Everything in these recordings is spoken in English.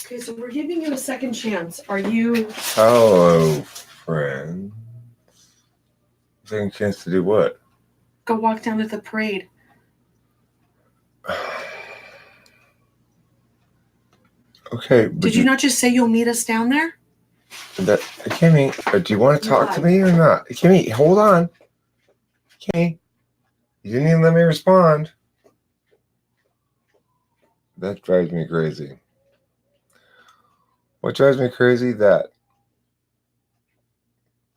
Okay, so we're giving you a second chance. Are you... Hello, friend. Second chance to do what? Go walk down to the parade. Okay, Did you not just say you'll meet us down there? Kimmy, do you want to talk to me or not? Kimmy, hold on. Kimmy, you didn't even let me respond. That drives me crazy. What drives me crazy? That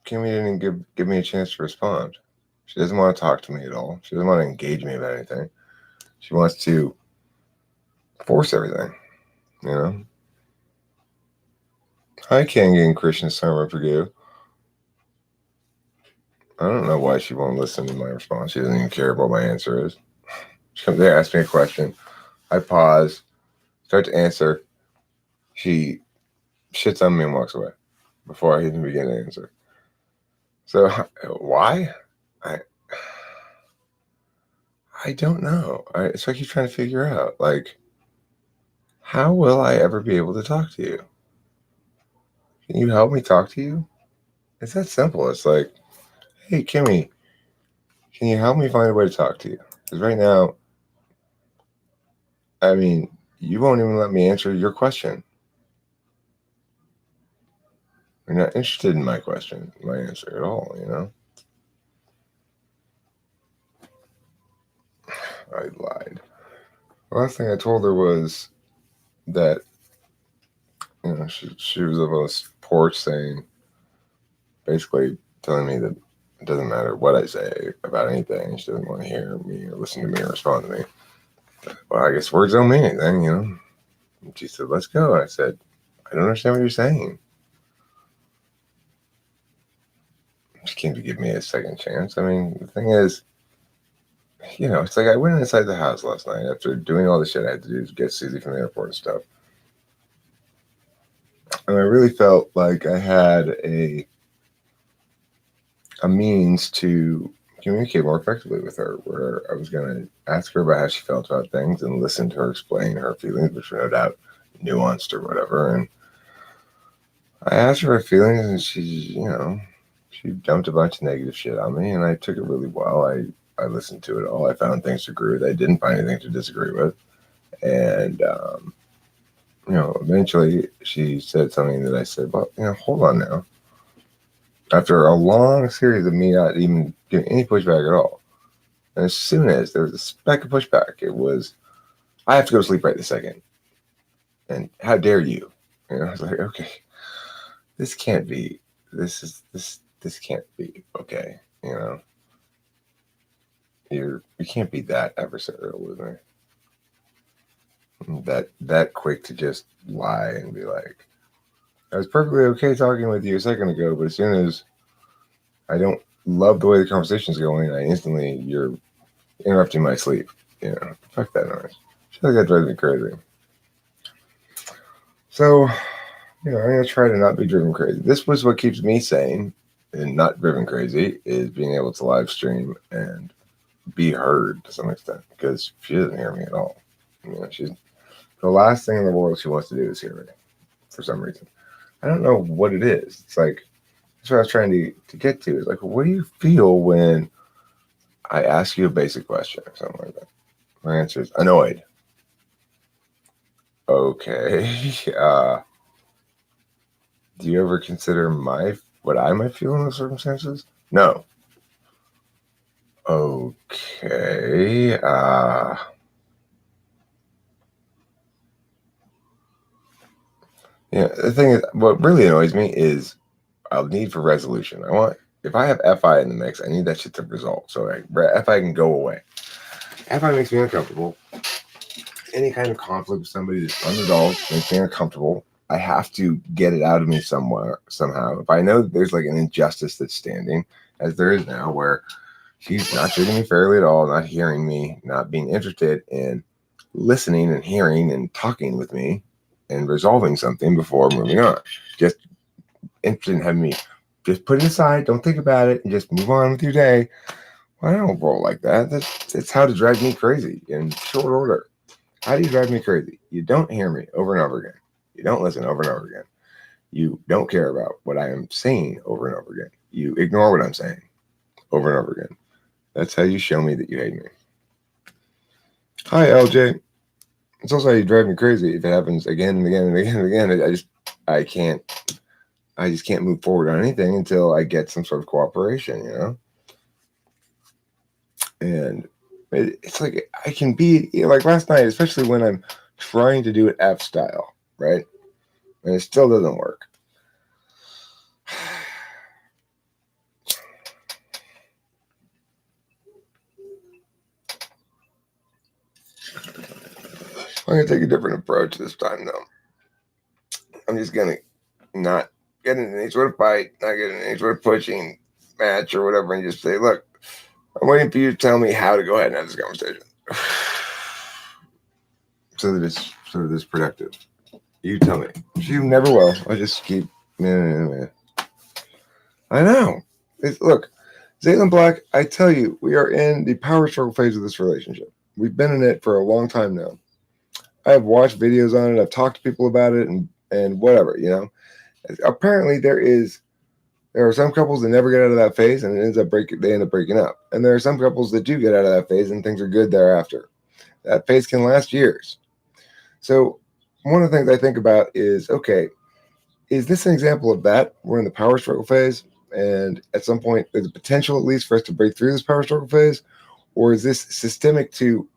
Kimmy didn't give me a chance to respond. She doesn't want to talk to me at all. She doesn't want to engage me about anything. She wants to force everything, you know? Hi, Kangi and Krishna Summer Forgive. I don't know why she won't listen to my response. She doesn't even care what my answer is. She comes there, asks me a question. I pause, start to answer. She shits on me and walks away before I even begin to answer. So why? I don't know. So I keep trying to figure out, like, how will I ever be able to talk to you? Can you help me talk to you? It's that simple. It's like, hey, Kimmy, can you help me find a way to talk to you? Because right now, I mean, you won't even let me answer your question. You're not interested in my question, my answer at all, you know? I lied. The last thing I told her was that, you know, she was up on this porch saying, basically telling me that it doesn't matter what I say about anything. She doesn't want to hear me or listen to me or respond to me. Well, I guess words don't mean anything, you know? And she said, let's go. And I said, I don't understand what you're saying. She came to give me a second chance. I mean, the thing is, you know, it's like I went inside the house last night after doing all the shit I had to do to get Susie from the airport and stuff. And I really felt like I had a means to communicate more effectively with her, where I was going to ask her about how she felt about things and listen to her explain her feelings, which were no doubt nuanced or whatever. And I asked her her feelings, and she dumped a bunch of negative shit on me, and I took it really well. I listened to it all. I found things to agree with. I didn't find anything to disagree with. And, eventually she said something that I said, well, hold on now. After a long series of me not even giving any pushback at all. And as soon as there was a speck of pushback, it was, I have to go to sleep right this second. And how dare you? I was like, okay, this can't be, this can't be okay. You can't be that adversarial with me. That quick to just lie and be like, I was perfectly okay talking with you a second ago, but as soon as I don't love the way the conversation's going, you're interrupting my sleep. Fuck that noise. I feel like that drives me crazy. So, I'm going to try to not be driven crazy. This was what keeps me sane and not driven crazy, is being able to live stream and be heard to some extent, because she doesn't hear me at all. She's the last thing in the world she wants to do is hear me for some reason. I don't know what it is. It's like, that's what I was trying to get to. Is like, what do you feel when I ask you a basic question or something like that? My answer is annoyed. Okay. Do you ever consider what I might feel in those circumstances? No. Okay. The thing is, what really annoys me is a need for resolution. If I have FI in the mix, I need that shit to resolve. So FI can go away. FI makes me uncomfortable. Any kind of conflict with somebody that's unresolved makes me uncomfortable. I have to get it out of me somewhere, somehow. If I know that there's like an injustice that's standing, as there is now, where she's not treating me fairly at all, not hearing me, not being interested in listening and hearing and talking with me and resolving something before moving on. Just interested in having me just put it aside, don't think about it, and just move on with your day. Well, I don't roll like that. That's how to drive me crazy in short order. How do you drive me crazy? You don't hear me over and over again. You don't listen over and over again. You don't care about what I am saying over and over again. You ignore what I'm saying over and over again. That's how you show me that you hate me. Hi, LJ. It's also how you drive me crazy if it happens again and again and again and again. I just can't move forward on anything until I get some sort of cooperation, you know? And it's like I can be, like last night, especially when I'm trying to do it F style, right? And it still doesn't work. I'm going to take a different approach this time, though. I'm just going to not get in any sort of fight, not get in any sort of pushing match or whatever, and just say, look, I'm waiting for you to tell me how to go ahead and have this conversation. so that it's productive. You tell me. You never will. I just keep. I know. Look, Zaylen Black, I tell you, we are in the power struggle phase of this relationship. We've been in it for a long time now. I have watched videos on it. I've talked to people about it and whatever, you know. Apparently there are some couples that never get out of that phase and they end up breaking up. And there are some couples that do get out of that phase and things are good thereafter. That phase can last years. So one of the things I think about is, okay, is this an example of that? We're in the power struggle phase, and at some point there's a potential at least for us to break through this power struggle phase, or is this systemic to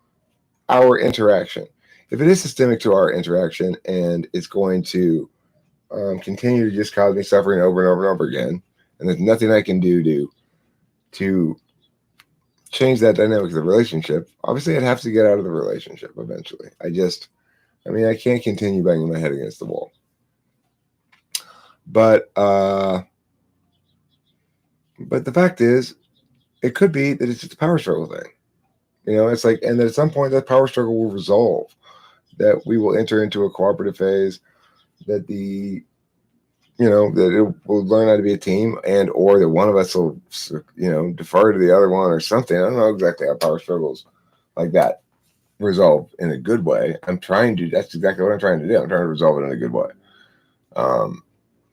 our interaction? If it is systemic to our interaction and it's going to continue to just cause me suffering over and over and over again, and there's nothing I can do to change that dynamic of the relationship, obviously I'd have to get out of the relationship eventually. I can't continue banging my head against the wall. But the fact is, it could be that it's just a power struggle thing. You know, it's like, and then at some point that power struggle will resolve, that we will enter into a cooperative phase, that that it will learn how to be a team, and or that one of us will, defer to the other one or something. I don't know exactly how power struggles like that resolve in a good way. That's exactly what I'm trying to do. I'm trying to resolve it in a good way.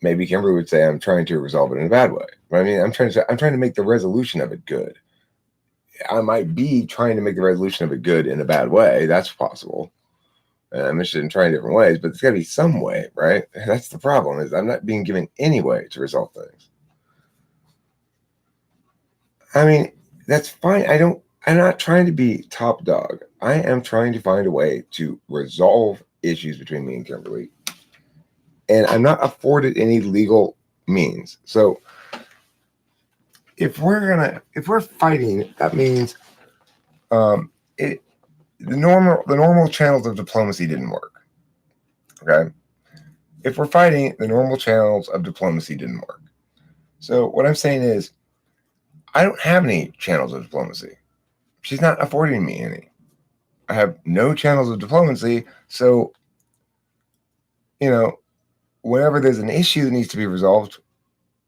Maybe Kimberly would say I'm trying to resolve it in a bad way. But I mean, I'm trying to make the resolution of it good. I might be trying to make the resolution of it good in a bad way. That's possible. I'm interested in trying different ways, but there's got to be some way, right? That's the problem, is I'm not being given any way to resolve things. I mean, that's fine. I'm not trying to be top dog. I am trying to find a way to resolve issues between me and Kimberly. And I'm not afforded any legal means. So if we're fighting, that means the normal channels of diplomacy didn't work. Okay? If we're fighting, the normal channels of diplomacy didn't work. So what I'm saying is, I don't have any channels of diplomacy. She's not affording me any. I have no channels of diplomacy. So, whenever there's an issue that needs to be resolved,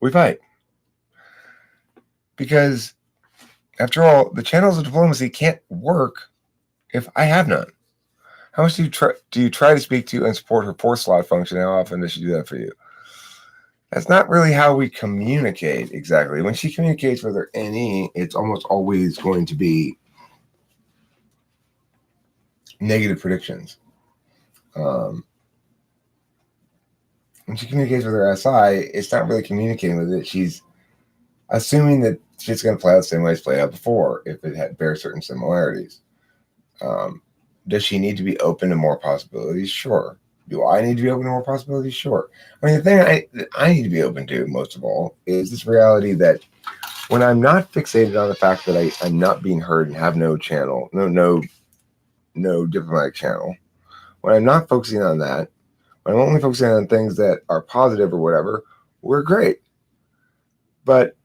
we fight. Because, after all, the channels of diplomacy can't work if I have none. How much do you try to speak to and support her 4 slot function? How often does she do that for you? That's not really how we communicate exactly. When she communicates with her NE, it's almost always going to be negative predictions. When she communicates with her SI, it's not really communicating with it. She's assuming that it's going to play out the same way it's played out before if it bears certain similarities. Does she need to be open to more possibilities? Sure. Do I need to be open to more possibilities? Sure. I mean, the thing that I need to be open to most of all is this reality that when I'm not fixated on the fact that I'm not being heard and have no channel, no diplomatic channel, when I'm not focusing on that, when I'm only focusing on things that are positive or whatever, we're great. But,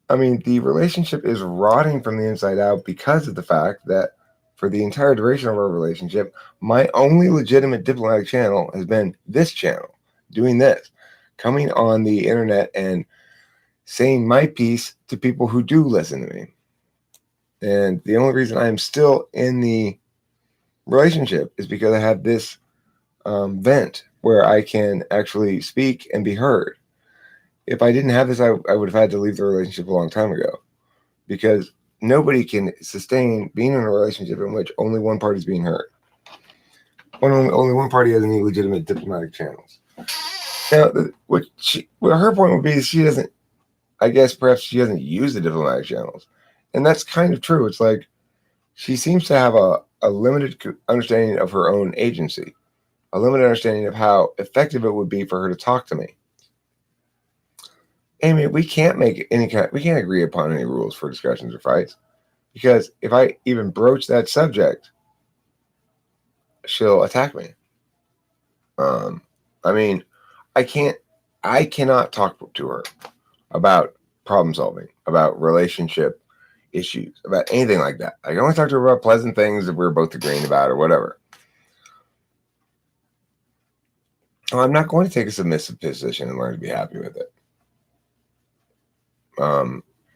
I mean, the relationship is rotting from the inside out because of the fact that for the entire duration of our relationship, my only legitimate diplomatic channel has been this channel, doing this, coming on the internet and saying my piece to people who do listen to me. And the only reason I'm still in the relationship is because I have this vent where I can actually speak and be heard. If I didn't have this, I would have had to leave the relationship a long time ago, because nobody can sustain being in a relationship in which only one party is being heard. Only one party has any legitimate diplomatic channels. Now, what her point would be is she doesn't, I guess perhaps she doesn't use the diplomatic channels. And that's kind of true. It's like she seems to have a limited understanding of her own agency, a limited understanding of how effective it would be for her to talk to me. Amy, we can't agree upon any rules for discussions or fights, because if I even broach that subject, she'll attack me. I mean, I cannot talk to her about problem solving, about relationship issues, about anything like that. I can only talk to her about pleasant things that we're both agreeing about or whatever. Well, I'm not going to take a submissive position and learn to be happy with it.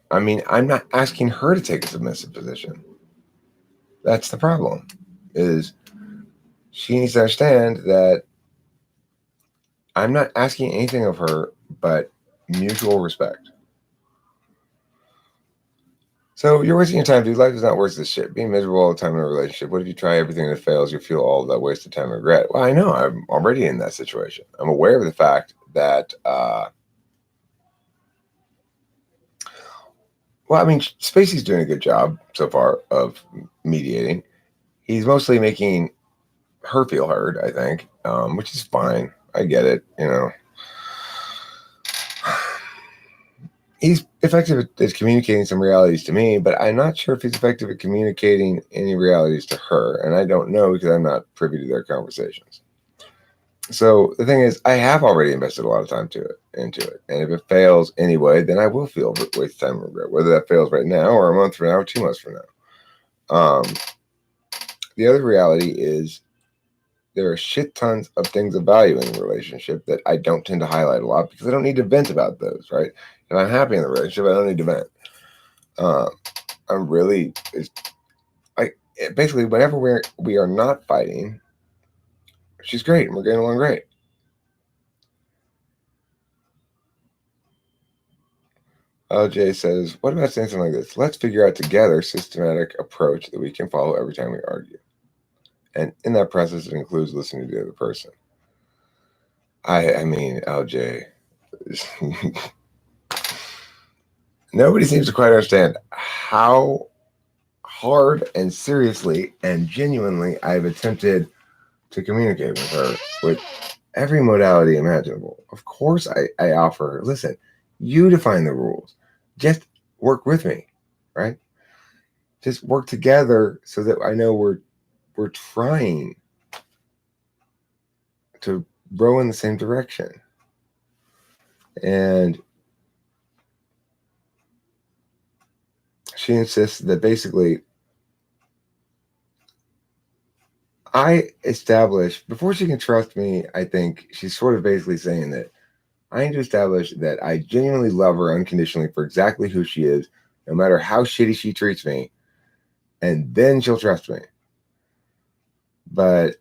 I mean, I'm not asking her to take a submissive position. That's the problem, is she needs to understand that I'm not asking anything of her but mutual respect. So you're wasting your time, dude. Life is not worth this shit. Being miserable all the time in a relationship. What if you try everything that fails? You feel all of that wasted time and regret. Well, I know. I'm already in that situation. I'm aware of the fact that, well, I mean, Spacey's doing a good job so far of mediating. He's mostly making her feel heard, I think, which is fine. I get it, you know. He's effective at communicating some realities to me, but I'm not sure if he's effective at communicating any realities to her. And I don't know, because I'm not privy to their conversations. So the thing is, I have already invested a lot of time into it. And if it fails anyway, then I will feel waste time and regret, whether that fails right now or a month from now or 2 months from now. The other reality is there are shit tons of things of value in the relationship that I don't tend to highlight a lot, because I don't need to vent about those, right? If I'm happy in the relationship, I don't need to vent. I'm really, basically, whenever we are not fighting, she's great and we're getting along great. LJ says, what about saying something like this? Let's figure out together a systematic approach that we can follow every time we argue. And in that process, it includes listening to the other person. I mean, LJ, nobody seems to quite understand how hard and seriously and genuinely I've attempted to communicate with her with every modality imaginable. Of course, I offer her, listen, you define the rules. Just work with me, right? Just work together so that I know we're trying to row in the same direction. And she insists that basically I establish, before she can trust me, I think she's sort of basically saying that I need to establish that I genuinely love her unconditionally for exactly who she is, no matter how shitty she treats me, and then she'll trust me. But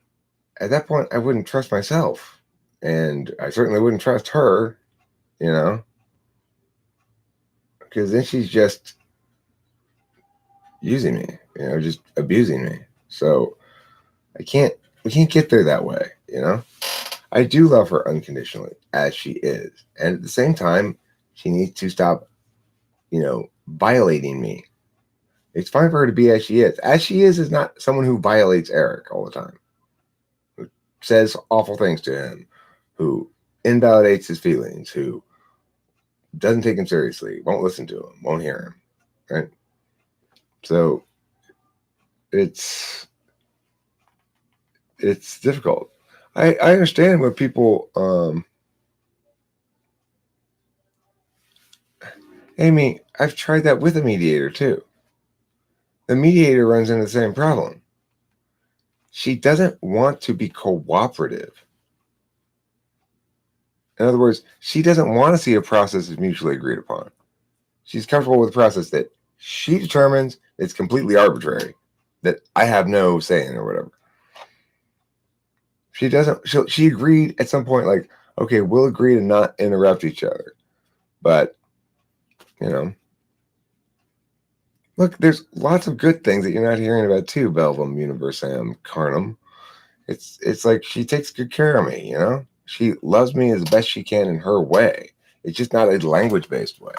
at that point, I wouldn't trust myself, and I certainly wouldn't trust her, you know, because then she's just using me, you know, just abusing me. So we can't get there that way, you know. I do love her unconditionally as she is, and at the same time, she needs to stop, you know, violating me. It's fine for her to be as she is. As she is not someone who violates Eric all the time, who says awful things to him, who invalidates his feelings, who doesn't take him seriously, won't listen to him, won't hear him, right? So it's difficult. I understand when people, Amy, I've tried that with a mediator too. The mediator runs into the same problem. She doesn't want to be cooperative. In other words, she doesn't want to see a process is mutually agreed upon. She's comfortable with a process that she determines it's completely arbitrary, that I have no say in or whatever. She doesn't. She agreed at some point, like, okay, we'll agree to not interrupt each other. But you know, look, there's lots of good things that you're not hearing about too, Belvum Universam Carnum. It's like she takes good care of me, you know? She loves me as best she can in her way. It's just not a language-based way.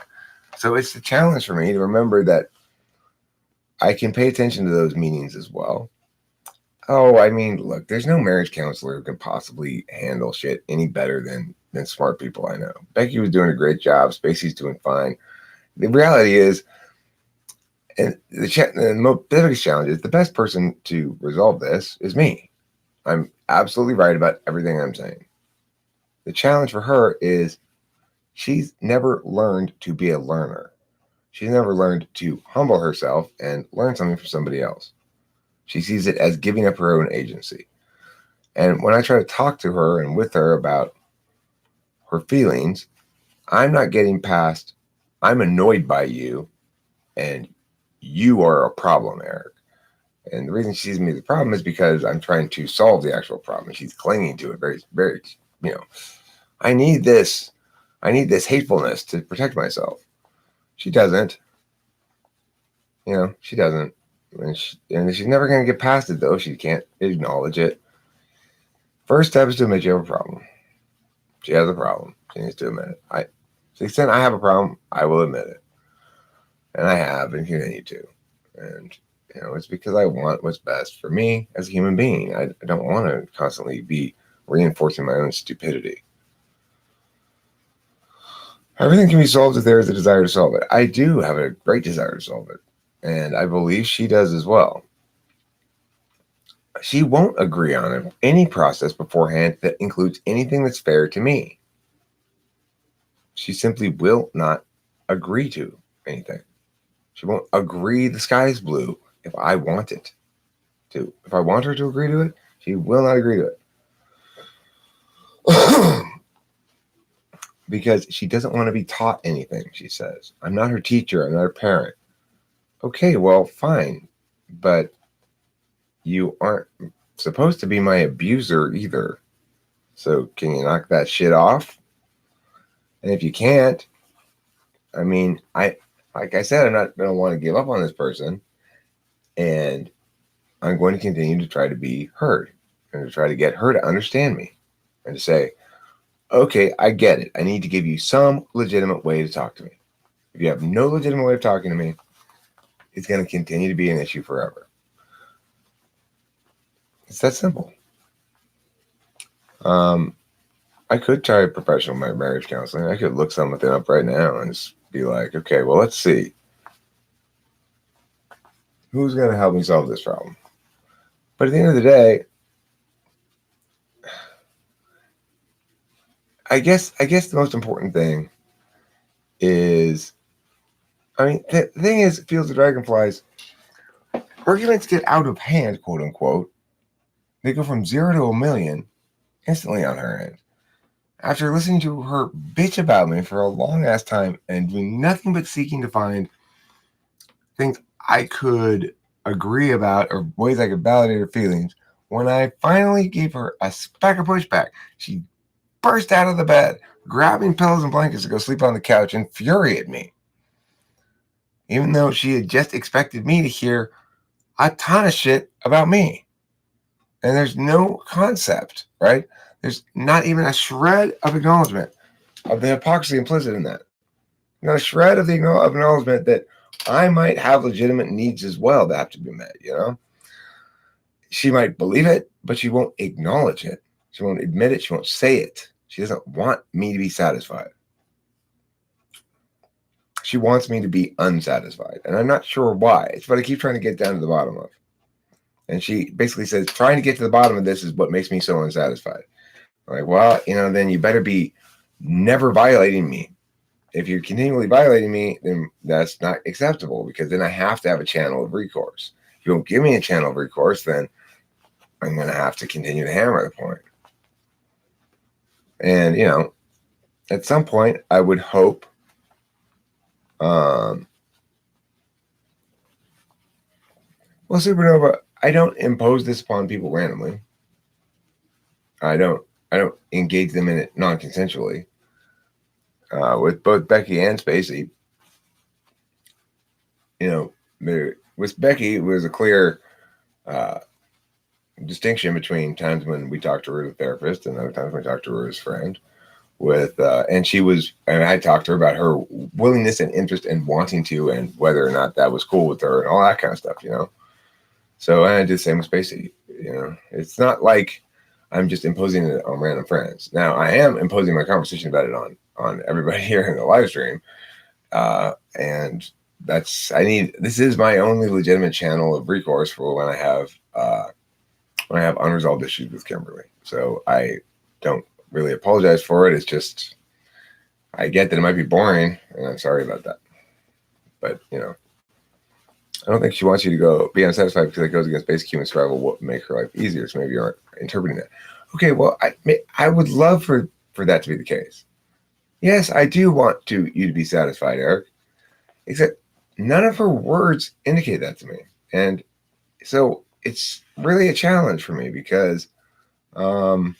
So it's the challenge for me to remember that I can pay attention to those meanings as well. Oh, I mean, look, there's no marriage counselor who can possibly handle shit any better than smart people I know. Becky was doing a great job. Spacey's doing fine. The reality is, and the biggest challenge is the best person to resolve this is me. I'm absolutely right about everything I'm saying. The challenge for her is she's never learned to be a learner. She's never learned to humble herself and learn something from somebody else. She sees it as giving up her own agency. And when I try to talk to her and with her about her feelings, I'm not getting past, I'm annoyed by you and you are a problem, Eric. And the reason she sees me as a problem is because I'm trying to solve the actual problem. She's clinging to it very, very, I need this hatefulness to protect myself. She doesn't. She doesn't. And she's never going to get past it, though. She can't acknowledge it. First step is to admit you have a problem. She has a problem. She needs to admit it. To the extent I have a problem, I will admit it. And I have and continue to. And, it's because I want what's best for me as a human being. I don't want to constantly be reinforcing my own stupidity. Everything can be solved if there is a desire to solve it. I do have a great desire to solve it. And I believe she does as well. She won't agree on any process beforehand that includes anything that's fair to me. She simply will not agree to anything. She won't agree the sky's blue if I want it to. If I want her to agree to it, she will not agree to it. Because she doesn't want to be taught anything, she says. I'm not her teacher. I'm not her parent. Okay, well, fine. But you aren't supposed to be my abuser either. So can you knock that shit off? And if you can't, I mean, like I said, I'm not going to want to give up on this person. And I'm going to continue to try to be heard and to try to get her to understand me and to say, okay, I get it. I need to give you some legitimate way to talk to me. If you have no legitimate way of talking to me, it's going to continue to be an issue forever. It's that simple. I could try professional marriage counseling. I could look something up right now and just be like, okay, well, let's see. Who's going to help me solve this problem? But at the end of the day, I guess the most important thing is, the thing is, Fields of Dragonflies, arguments get out of hand, quote unquote. They go from 0 to 1,000,000 instantly on her end. After listening to her bitch about me for a long ass time and doing nothing but seeking to find things I could agree about or ways I could validate her feelings, when I finally gave her a speck of pushback, she burst out of the bed, grabbing pillows and blankets to go sleep on the couch, and infuriated me. Even though she had just expected me to hear a ton of shit about me. And there's no concept, right? There's not even a shred of acknowledgement of the hypocrisy implicit in that. Not a shred of the acknowledgement that I might have legitimate needs as well that have to be met, She might believe it, but she won't acknowledge it. She won't admit it. She won't say it. She doesn't want me to be satisfied. She wants me to be unsatisfied. And I'm not sure why. It's what I keep trying to get down to the bottom of. And she basically says, trying to get to the bottom of this is what makes me so unsatisfied. I'm like, well, then you better be never violating me. If you're continually violating me, then that's not acceptable, because then I have to have a channel of recourse. If you don't give me a channel of recourse, then I'm going to have to continue to hammer the point. And, at some point, I would hope well, Supernova, I don't impose this upon people randomly. I don't engage them in it non-consensually. With both Becky and Spacey, with Becky, it was a clear distinction between times when we talked to her as a therapist and other times when we talked to her as a friend. And I talked to her about her willingness and interest and wanting to, and whether or not that was cool with her and all that kind of stuff, So I did the same with Spacey. It's not like I'm just imposing it on random friends. Now I am imposing my conversation about it on everybody here in the live stream, and this is my only legitimate channel of recourse for when I have unresolved issues with Kimberly. So I don't really apologize for it. It's just, I get that it might be boring, and I'm sorry about that. But, I don't think she wants you to go be unsatisfied because it goes against basic human survival. What would make her life easier? So maybe you aren't interpreting that. Okay, well, I would love for that to be the case. Yes, I do want you to be satisfied, Eric. Except none of her words indicate that to me. And so it's really a challenge for me because I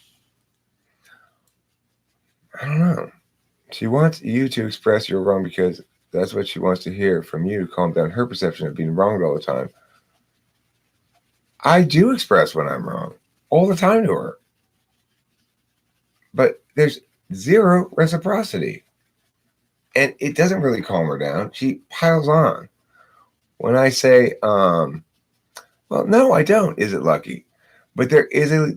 don't know. She wants you to express you're wrong because that's what she wants to hear from you to calm down her perception of being wrong all the time. I do express when I'm wrong all the time to her. But there's zero reciprocity. And it doesn't really calm her down. She piles on. When I say, well, no, I don't. Is it lucky? But there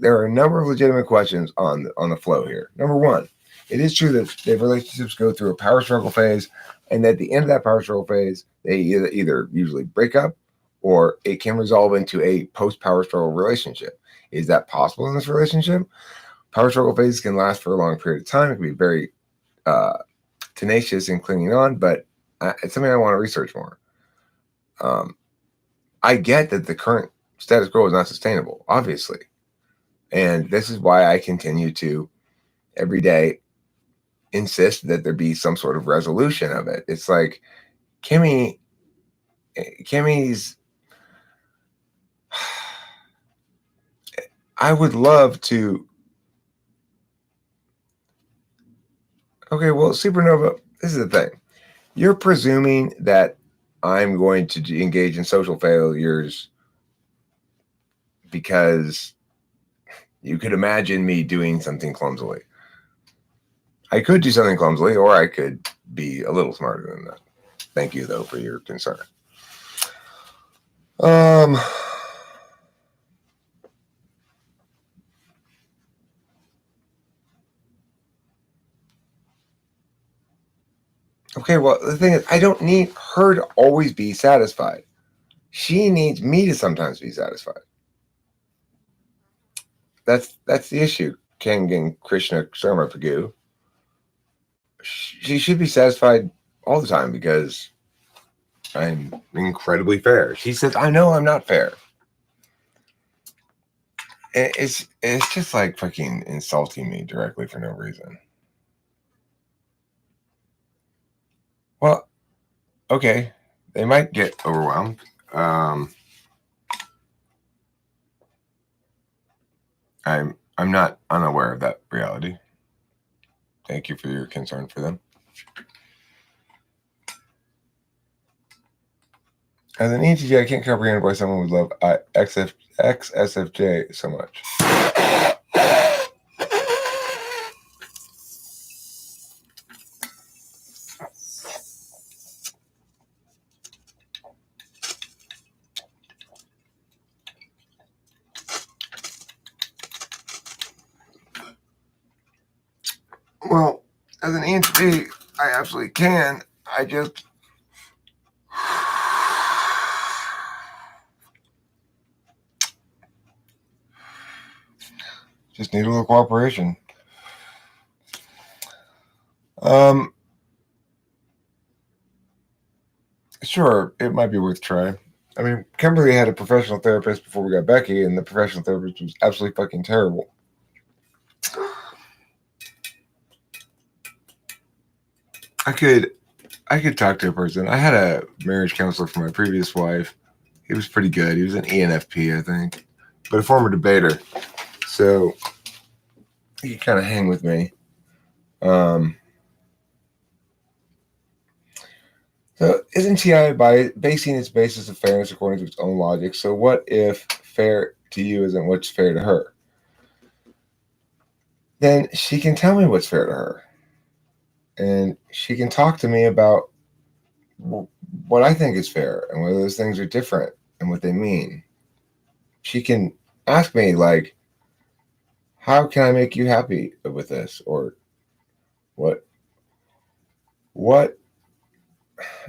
are a number of legitimate questions on the flow here. Number one, it is true that their relationships go through a power struggle phase, and at the end of that power struggle phase, they either usually break up or it can resolve into a post-power struggle relationship. Is that possible in this relationship? Power struggle phases can last for a long period of time. It can be very tenacious and clinging on, but it's something I want to research more. I get that the current status quo is not sustainable, obviously. And this is why I continue to every day insist that there be some sort of resolution of it. It's like Kimmy's I would love to. Okay, well, Supernova, this is the thing. You're presuming that I'm going to engage in social failures because you could imagine me doing something clumsily. I could do something clumsily, or I could be a little smarter than that. Thank you, though, for your concern. Okay, well, the thing is, I don't need her to always be satisfied. She needs me to sometimes be satisfied. That's the issue, Kangan Krishna Sharma Pagu. She should be satisfied all the time because I'm incredibly fair. She says, I know I'm not fair. It's just like fucking insulting me directly for no reason. Well, okay, they might get overwhelmed. I'm not unaware of that reality. Thank you for your concern for them. As an ENTJ, I can't comprehend why someone would love XSFJ so much. Well, as an ENTJ, I absolutely can. I just need a little cooperation. Sure, it might be worth trying. I mean, Kimberly had a professional therapist before we got Becky, and the professional therapist was absolutely fucking terrible. I could talk to a person. I had a marriage counselor for my previous wife. He was pretty good. He was an ENFP, I think, but a former debater. So you can kind of hang with me. So isn't TI basing its basis of fairness according to its own logic? So what if fair to you isn't what's fair to her? Then she can tell me what's fair to her. And she can talk to me about what I think is fair and whether those things are different and what they mean. She can ask me, like, how can I make you happy with this? Or what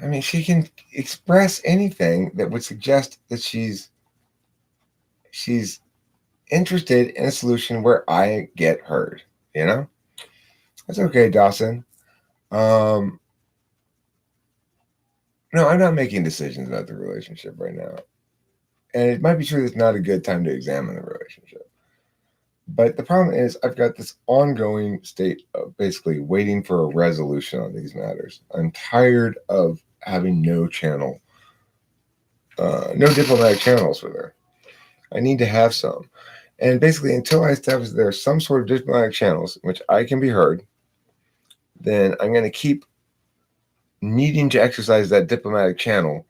I mean, she can express anything that would suggest that she's interested in a solution where I get heard. You know, that's okay, Dawson. No, I'm not making decisions about the relationship right now, and it might be true that it's not a good time to examine the relationship. But the problem is, I've got this ongoing state of basically waiting for a resolution on these matters. I'm tired of having no no diplomatic channels with her. I need to have some. And basically, until I establish there's some sort of diplomatic channels in which I can be heard, then I'm going to keep needing to exercise that diplomatic channel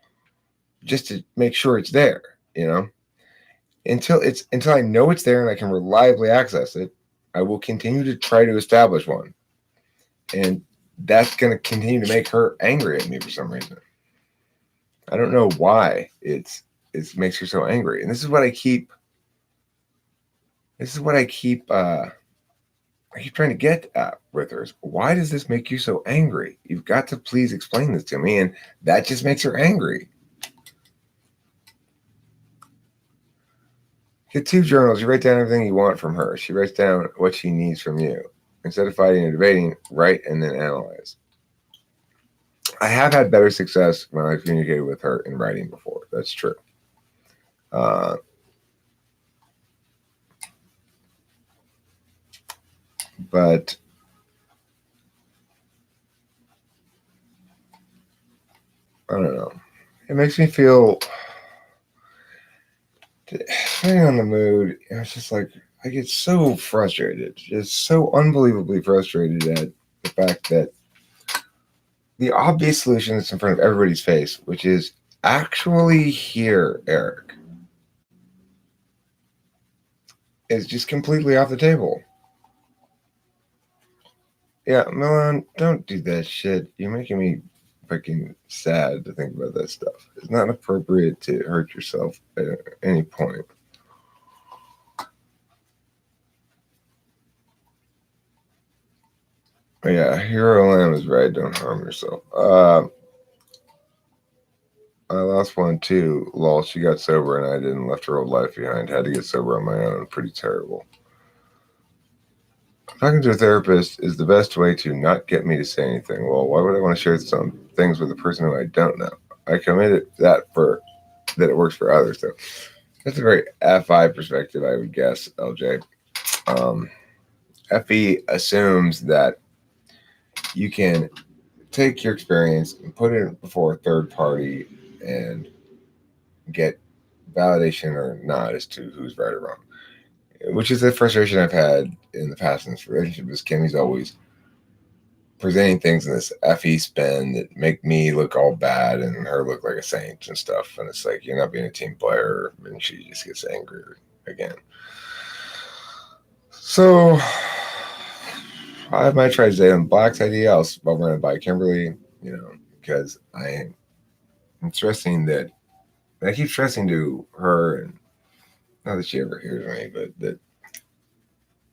just to make sure it's there, you know? Until I know it's there and I can reliably access it, I will continue to try to establish one. And that's going to continue to make her angry at me for some reason. I don't know why it makes her so angry. And this is what I keep I keep trying to get at with her. Why does this make you so angry? You've got to please explain this to me. And that just makes her angry. Get 2 journals. You write down everything you want from her. She writes down what she needs from you. Instead of fighting and debating, write and then analyze. I have had better success when I've communicated with her in writing before. That's true. But I don't know. It makes me feel, depending on the mood, it's just like I get so frustrated, just so unbelievably frustrated at the fact that the obvious solution that's in front of everybody's face, which is actually here, Eric, is just completely off the table. Yeah, Milan, don't do that shit. You're making me freaking sad to think about that stuff. It's not appropriate to hurt yourself at any point. But yeah, Hero Lamb is right. Don't harm yourself. I lost one too. Lol, she got sober and I didn't. Left her old life behind. Had to get sober on my own. Pretty terrible. Talking to a therapist is the best way to not get me to say anything. Well, why would I want to share some things with a person who I don't know? I committed that it works for others, though. That's a very FI perspective, I would guess, LJ. FE assumes that you can take your experience and put it before a third party and get validation or not as to who's right or wrong, which is the frustration I've had in the past in this relationship. Is Kimmy's always presenting things in this FE spin that make me look all bad and her look like a saint and stuff. And it's like, you're not being a team player. And she just gets angry again. So I might try Zayden Black's idea. I'll run it by Kimberly, because I'm stressing that I keep stressing to her, and not that she ever hears me, but that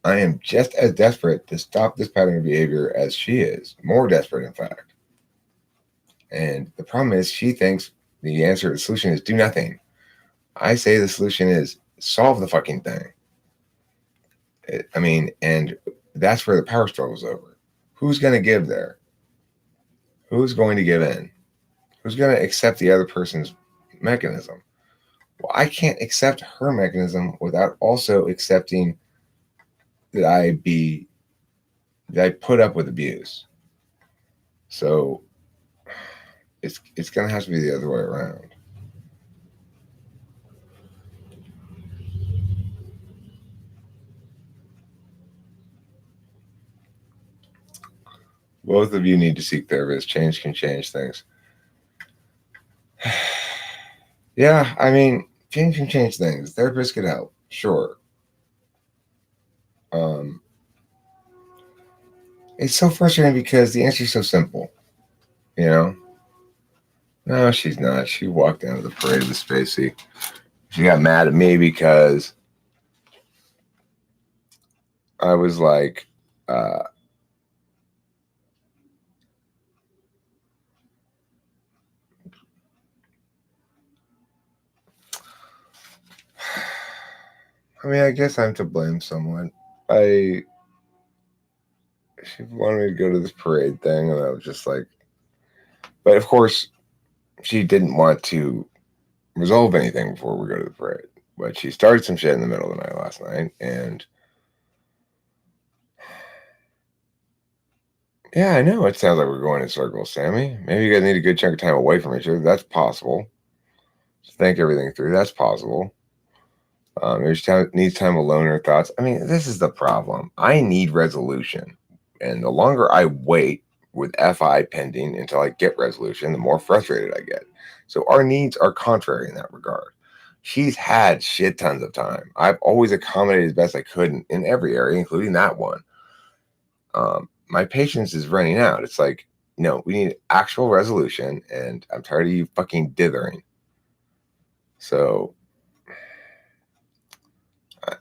I am just as desperate to stop this pattern of behavior as she is, more desperate, in fact. And the problem is, she thinks the answer, the solution is do nothing. I say the solution is solve the fucking thing. And that's where the power struggle is over. Who's going to give there? Who's going to give in? Who's going to accept the other person's mechanism? Well, I can't accept her mechanism without also accepting that I put up with abuse. So it's going to have to be the other way around. Both of you need to seek therapists. Change can change things. Yeah, I mean, change can change things. Therapists could help, sure. It's so frustrating because the answer is so simple, you know? No, she's not. She walked down to the parade of the Spacey. She got mad at me because I was like, I mean, I guess I'm to blame somewhat. She wanted me to go to this parade thing, and I was just like, but of course, she didn't want to resolve anything before we go to the parade. But she started some shit in the middle of the night last night, and yeah, I know it sounds like we're going in circles, Sammy. Maybe you guys need a good chunk of time away from each other. That's possible. Just think everything through. That's possible. Maybe she needs time alone in her thoughts. I mean, this is the problem. I need resolution. And the longer I wait with FI pending until I get resolution, the more frustrated I get. So our needs are contrary in that regard. She's had shit tons of time. I've always accommodated as best I could in every area, including that one. My patience is running out. It's like, no, we need actual resolution, and I'm tired of you fucking dithering. So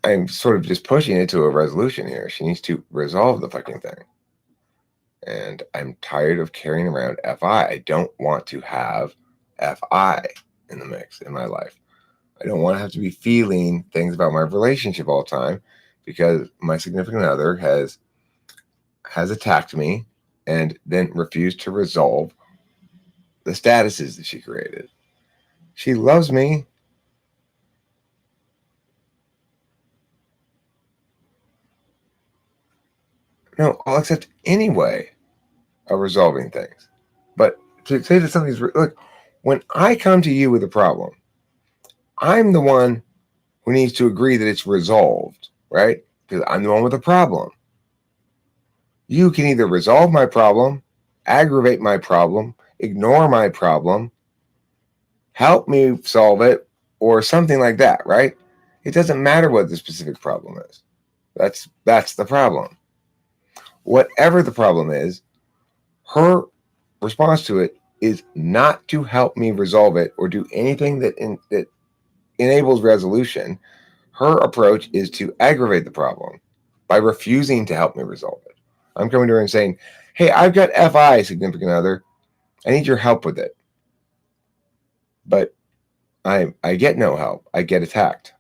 I'm sort of just pushing it to a resolution here. She needs to resolve the fucking thing. And I'm tired of carrying around FI. I don't want to have FI in the mix in my life. I don't want to have to be feeling things about my relationship all the time because my significant other has attacked me and then refused to resolve the statuses that she created. She loves me. No, I'll accept any way of resolving things. But to say that something's look, when I come to you with a problem, I'm the one who needs to agree that it's resolved, right? Because I'm the one with the problem. You can either resolve my problem, aggravate my problem, ignore my problem, help me solve it, or something like that, right? It doesn't matter what the specific problem is. That's the problem. Whatever the problem is, her response to it is not to help me resolve it or do anything that enables resolution. Her approach is to aggravate the problem by refusing to help me resolve it. I'm coming to her and saying, hey, I've got FI, significant other. I need your help with it. But I get no help. I get attacked.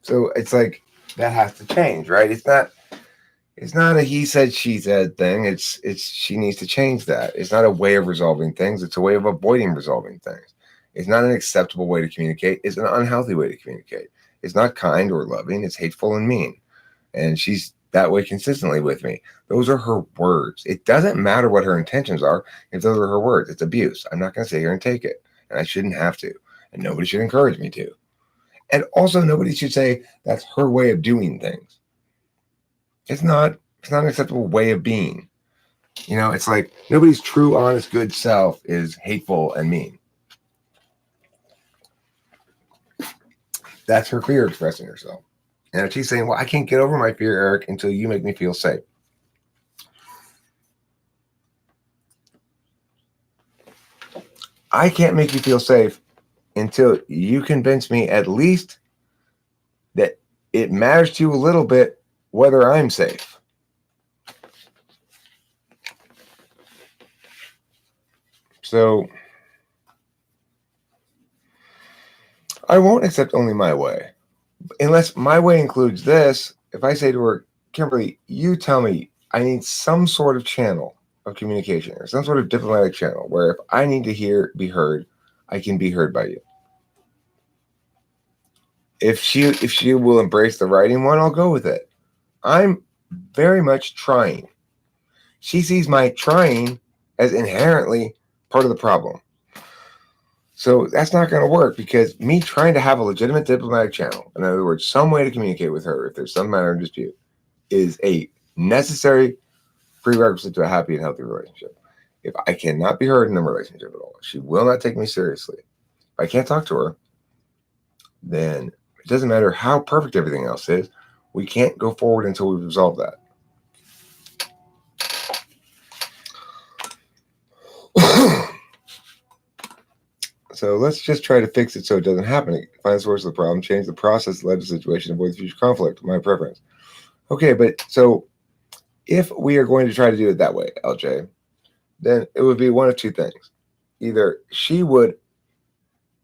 So it's like that has to change, right? It's not a he said, she said thing. It's she needs to change that. It's not a way of resolving things. It's a way of avoiding resolving things. It's not an acceptable way to communicate. It's an unhealthy way to communicate. It's not kind or loving. It's hateful and mean. And she's that way consistently with me. Those are her words. It doesn't matter what her intentions are if those are her words. It's abuse. I'm not going to sit here and take it. And I shouldn't have to. And nobody should encourage me to. And also nobody should say that's her way of doing things. It's not an acceptable way of being. You know, it's like nobody's true, honest, good self is hateful and mean. That's her fear expressing herself. And if she's saying, well, I can't get over my fear, Eric, until you make me feel safe. I can't make you feel safe until you convince me at least that it matters to you a little bit whether I'm safe. So I won't accept only my way. Unless my way includes this, if I say to her, Kimberly, you tell me I need some sort of channel of communication or some sort of diplomatic channel where if I need to be heard, I can be heard by you. If she will embrace the writing one, I'll go with it. I'm very much trying. She sees my trying as inherently part of the problem. So that's not going to work because me trying to have a legitimate diplomatic channel, in other words, some way to communicate with her if there's some matter of dispute, is a necessary prerequisite to a happy and healthy relationship. If I cannot be heard in a relationship at all, she will not take me seriously. If I can't talk to her, then it doesn't matter how perfect everything else is. We can't go forward until we resolve that. So let's just try to fix it so it doesn't happen. Find the source of the problem, change the process that led to the situation, avoid future conflict. My preference. Okay, but so if we are going to try to do it that way, LJ, then it would be one of two things. Either she would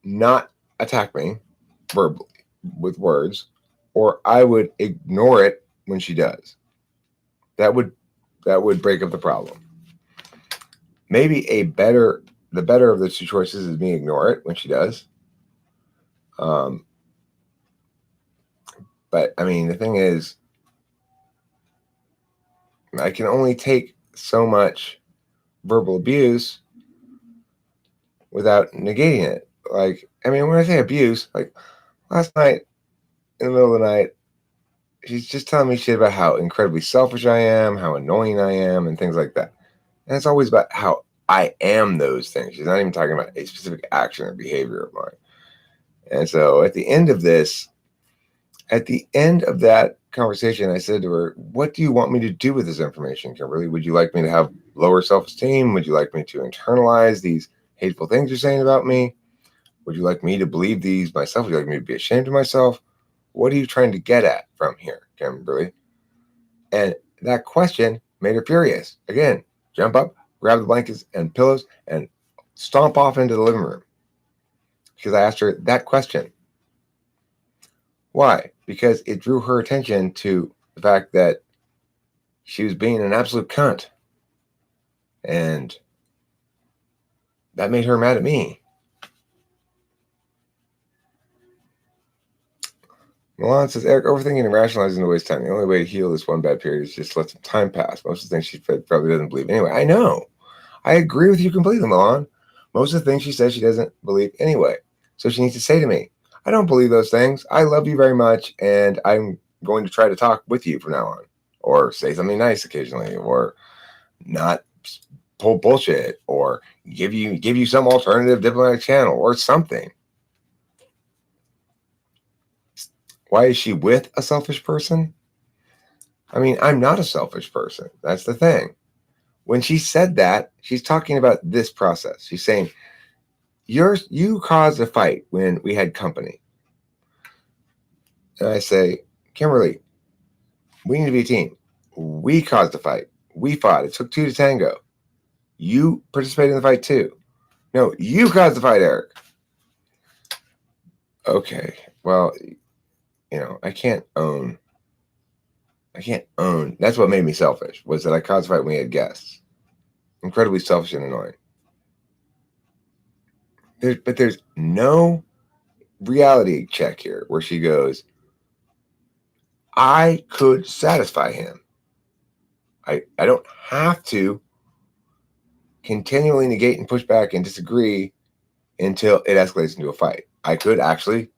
not attack me verbally with words, or I would ignore it when she does. That would break up the problem. Maybe the better of the two choices is me ignore it when she does. But I mean, the thing is, I can only take so much verbal abuse without negating it. Like, I mean, when I say abuse, like last night in the middle of the night, she's just telling me shit about how incredibly selfish I am, how annoying I am, and things like that. And it's always about how I am those things. She's not even talking about a specific action or behavior of mine. And so at the end of that conversation, I said to her, what do you want me to do with this information, Kimberly? Would you like me to have lower self-esteem? Would you like me to internalize these hateful things you're saying about me? Would you like me to believe these myself? Would you like me to be ashamed of myself? What are you trying to get at from here, Kimberly? And that question made her furious. Again, jump up, grab the blankets and pillows, and stomp off into the living room. Because I asked her that question. Why? Because it drew her attention to the fact that she was being an absolute cunt. And that made her mad at me. Milan says, Eric, overthinking and rationalizing the waste time. The only way to heal this one bad period is just let some time pass. Most of the things she said probably doesn't believe anyway. I know. I agree with you completely, Milan. Most of the things she says she doesn't believe anyway. So she needs to say to me, I don't believe those things. I love you very much, and I'm going to try to talk with you from now on. Or say something nice occasionally, or not pull bullshit, or give you some alternative diplomatic channel or something. Why is she with a selfish person? I mean, I'm not a selfish person. That's the thing. When she said that, she's talking about this process. She's saying, you caused a fight when we had company. And I say, Kimberly, we need to be a team. We caused the fight. We fought. It took two to tango. You participated in the fight too. No, you caused the fight, Eric. Okay, well, I can't own. That's what made me selfish, was that I caused the fight when we had guests. Incredibly selfish and annoying. But there's no reality check here where she goes, I could satisfy him. I don't have to continually negate and push back and disagree until it escalates into a fight. I could actually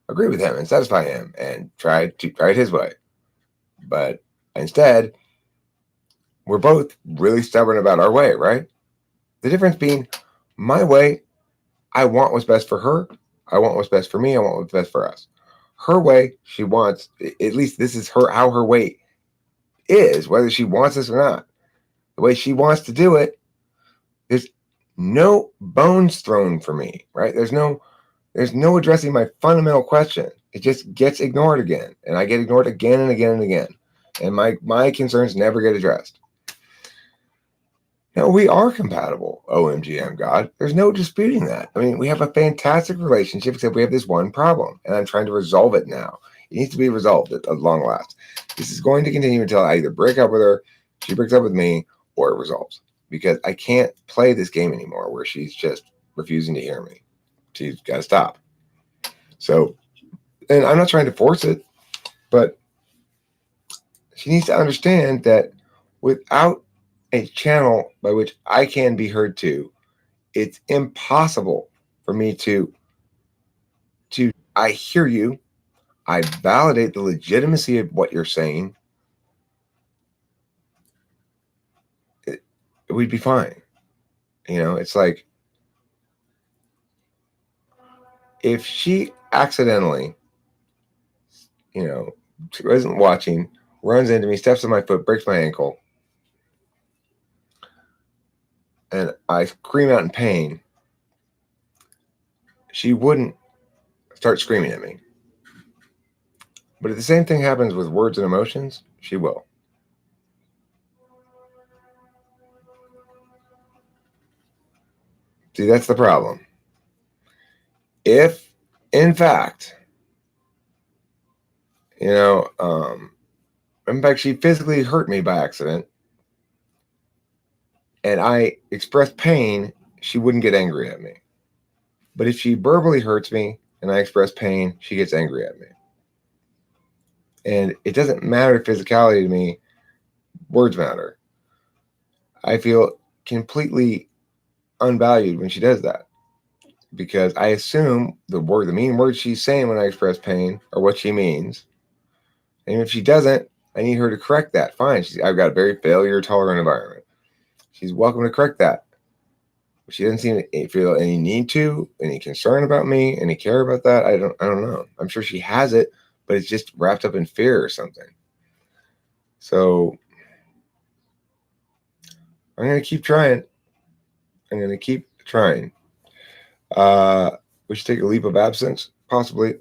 agree with him and satisfy him and try it his way. But instead, we're both really stubborn about our way, right? The difference being my way, I want what's best for her. I want what's best for me. I want what's best for us. Her way, she wants, at least this is how her way is, whether she wants this or not. The way she wants to do it, there's no bones thrown for me, right? There's no addressing my fundamental question. It just gets ignored again, and I get ignored again and again and again, and my concerns never get addressed. Now, we are compatible, OMGM God. There's no disputing that. I mean, we have a fantastic relationship, except we have this one problem, and I'm trying to resolve it now. It needs to be resolved at long last. This is going to continue until I either break up with her, she breaks up with me, or it resolves. Because I can't play this game anymore where she's just refusing to hear me. She's got to stop. So, and I'm not trying to force it, but she needs to understand that without a channel by which I can be heard to, it's impossible for me to I hear you, I validate the legitimacy of what you're saying, we'd be fine. It's like if she accidentally, wasn't watching, runs into me, steps on my foot, breaks my ankle, and I scream out in pain, she wouldn't start screaming at me. But if the same thing happens with words and emotions, she will. See, that's the problem. If, in fact, she physically hurt me by accident, and I expressed pain, she wouldn't get angry at me. But if she verbally hurts me and I express pain, she gets angry at me. And it doesn't matter physicality to me, words matter. I feel completely unvalued when she does that, because I assume the mean words she's saying when I express pain are what she means. And if she doesn't, I need her to correct that. Fine. I've got a very failure tolerant environment. She's welcome to correct that. But she doesn't seem to feel any need to, any concern about me, any care about that. I don't know. I'm sure she has it, but it's just wrapped up in fear or something. So I'm going to keep trying. We should take a leap of absence, possibly.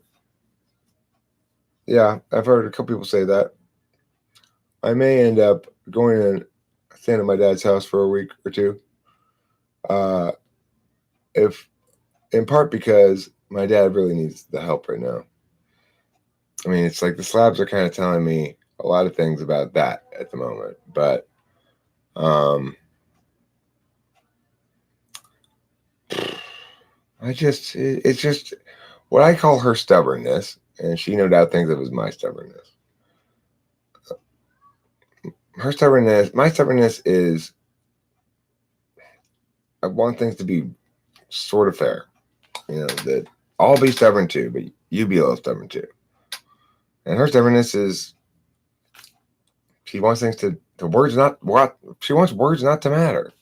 Yeah, I've heard a couple people say that. I may end up going and staying at my dad's house for a week or two. If in part because my dad really needs the help right now. I mean, it's like the slabs are kind of telling me a lot of things about that at the moment, but it's just what I call her stubbornness, and she no doubt thinks it was my stubbornness. My stubbornness is I want things to be sort of fair. That I'll be stubborn too, but you be a little stubborn too. And her stubbornness is she wants things she wants words not to matter.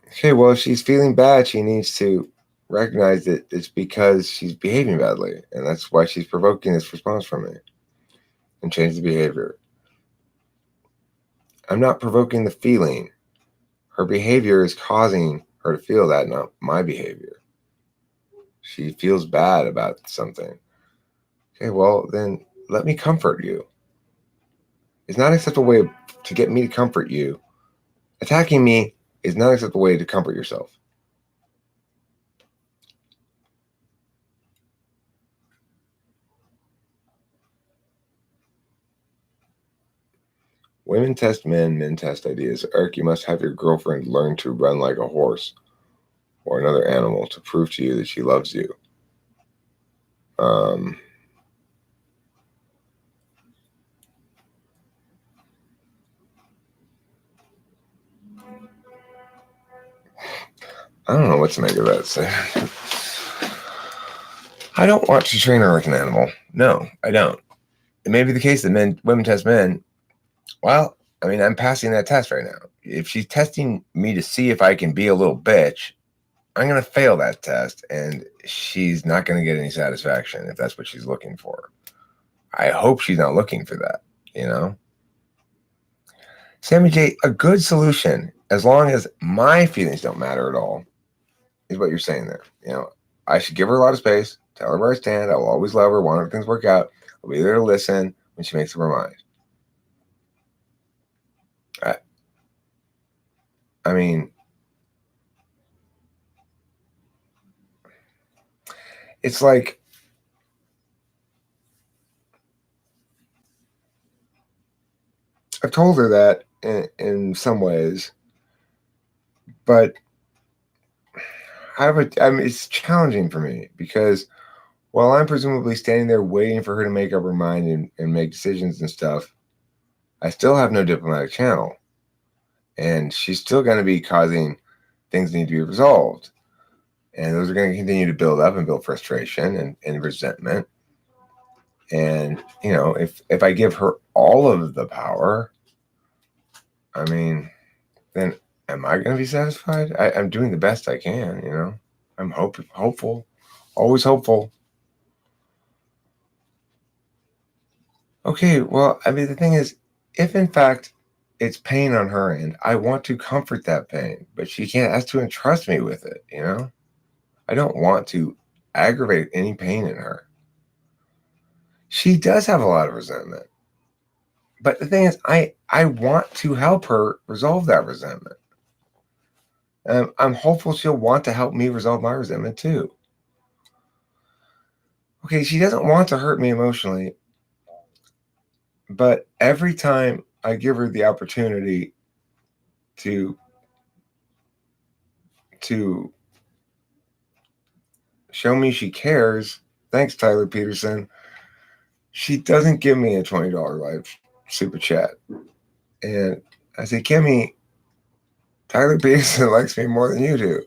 Okay, well, if she's feeling bad, she needs to recognize that it's because she's behaving badly, and that's why she's provoking this response from me, and change the behavior. I'm not provoking the feeling. Her behavior is causing her to feel that, not my behavior. She feels bad about something. Okay, well, then let me comfort you. It's not an acceptable way to get me to comfort you. Attacking me is not an acceptable way to comfort yourself. Women test men, men test ideas. Eric, you must have your girlfriend learn to run like a horse or another animal to prove to you that she loves you. I don't know what to make of that. I don't want to train her like an animal. No, I don't. It may be the case that women test men. Well, I mean, I'm passing that test right now. If she's testing me to see if I can be a little bitch, I'm going to fail that test, and she's not going to get any satisfaction if that's what she's looking for. I hope she's not looking for that, Sammy J, a good solution, as long as my feelings don't matter at all, is what you're saying there. I should give her a lot of space, tell her where I stand. I will always love her, want her things work out. I'll be there to listen when she makes up her mind. I mean, it's like I've told her that in some ways, but it's challenging for me because while I'm presumably standing there waiting for her to make up her mind and make decisions and stuff, I still have no diplomatic channel. And she's still going to be causing things that need to be resolved. And those are going to continue to build up and build frustration and resentment. And, if I give her all of the power, I mean, then am I going to be satisfied? I'm doing the best I can, I'm hopeful, always hopeful. Okay, well, I mean, the thing is, if in fact it's pain on her end, I want to comfort that pain, but she can't ask to entrust me with it, I don't want to aggravate any pain in her. She does have a lot of resentment. But the thing is, I want to help her resolve that resentment. I'm hopeful she'll want to help me resolve my resentment too. Okay, she doesn't want to hurt me emotionally, but every time I give her the opportunity to show me she cares, thanks Tyler Peterson, she doesn't give me a $20 live super chat. And I say, Kimmy, Tyler Peterson likes me more than you do.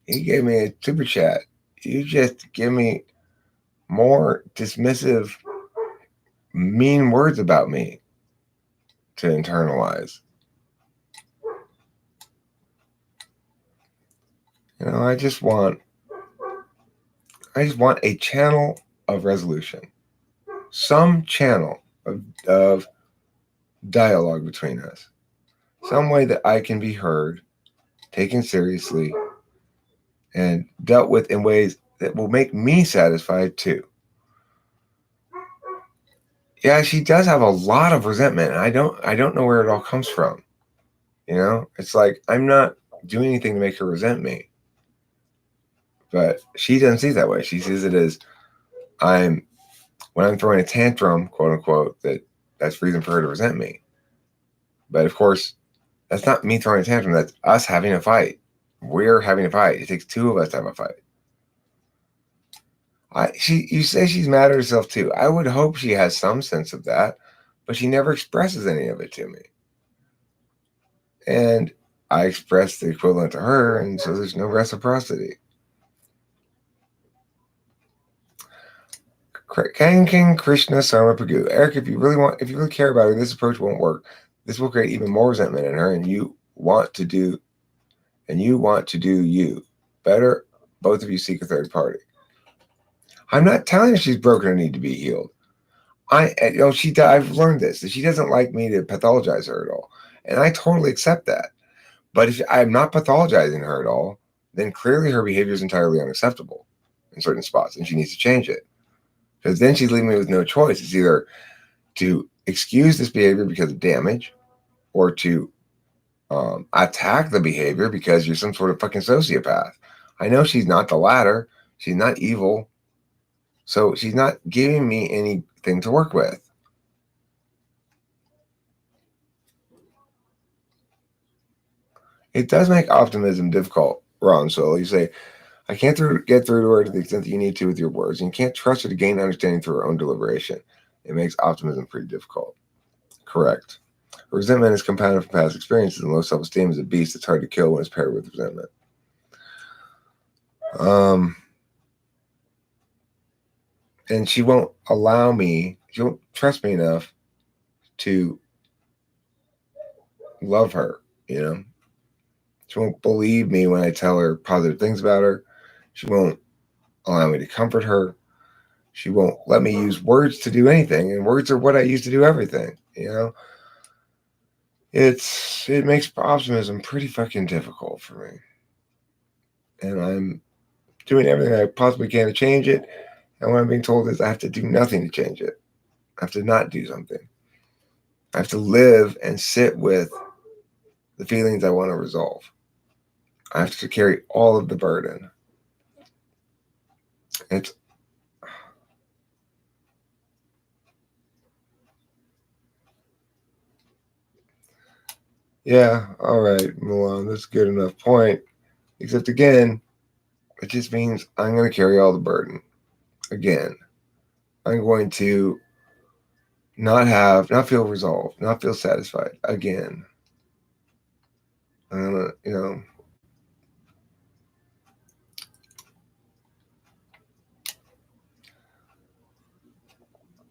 He gave me a super chat. You just give me more dismissive, mean words about me to internalize. I just want a channel of resolution, some channel of dialogue between us, some way that I can be heard, taken seriously, and dealt with in ways that will make me satisfied too. Yeah, she does have a lot of resentment, and I don't know where it all comes from. It's like I'm not doing anything to make her resent me. But she doesn't see it that way. She sees it as when I'm throwing a tantrum, quote unquote, that's reason for her to resent me. But of course, that's not me throwing a tantrum. That's us having a fight. We're having a fight. It takes two of us to have a fight. You say she's mad at herself too. I would hope she has some sense of that, but she never expresses any of it to me. And I express the equivalent to her, and so there's no reciprocity. King Krishna Sarma Pagu. Eric, if you really care about her, this approach won't work. This will create even more resentment in her, and you want to do you. Better, both of you seek a third party. I'm not telling her she's broken or need to be healed. I've learned this, that she doesn't like me to pathologize her at all. And I totally accept that. But if I'm not pathologizing her at all, then clearly her behavior is entirely unacceptable in certain spots, and she needs to change it. Because then she's leaving me with no choice. It's either to excuse this behavior because of damage, or to attack the behavior because you're some sort of fucking sociopath. I know she's not the latter. She's not evil. So she's not giving me anything to work with. It does make optimism difficult, Ron. So you say, I can't get through to her to the extent that you need to with your words, and you can't trust her to gain understanding through her own deliberation. It makes optimism pretty difficult. Correct. Resentment is compounded from past experiences, and low self-esteem is a beast that's hard to kill when it's paired with resentment. And she won't trust me enough to love her, She won't believe me when I tell her positive things about her. She won't allow me to comfort her. She won't let me use words to do anything, and words are what I use to do everything, It makes optimism pretty fucking difficult for me. And I'm doing everything I possibly can to change it. And what I'm being told is I have to do nothing to change it. I have to not do something. I have to live and sit with the feelings I want to resolve. I have to carry all of the burden. Yeah, all right, Milan, that's a good enough point. Except again, it just means I'm going to carry all the burden. Again, I'm going to not feel resolved, not feel satisfied. Again,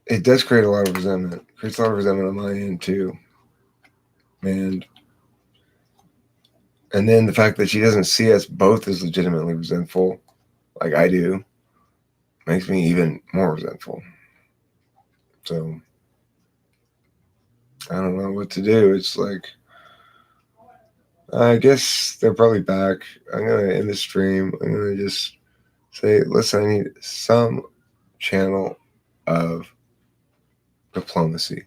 it does create a lot of resentment. It creates a lot of resentment on my end too. And then the fact that she doesn't see us both as legitimately resentful, like I do, makes me even more resentful. So I don't know what to do. It's like, I guess they're probably back. I'm going to end the stream. I'm going to just say, listen, I need some channel of diplomacy.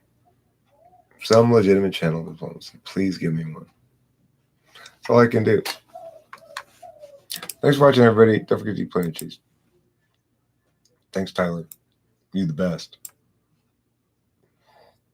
Some legitimate channel of diplomacy. Please give me one. That's all I can do. Thanks for watching, everybody. Don't forget to eat plain cheese. Thanks, Tyler. You the best.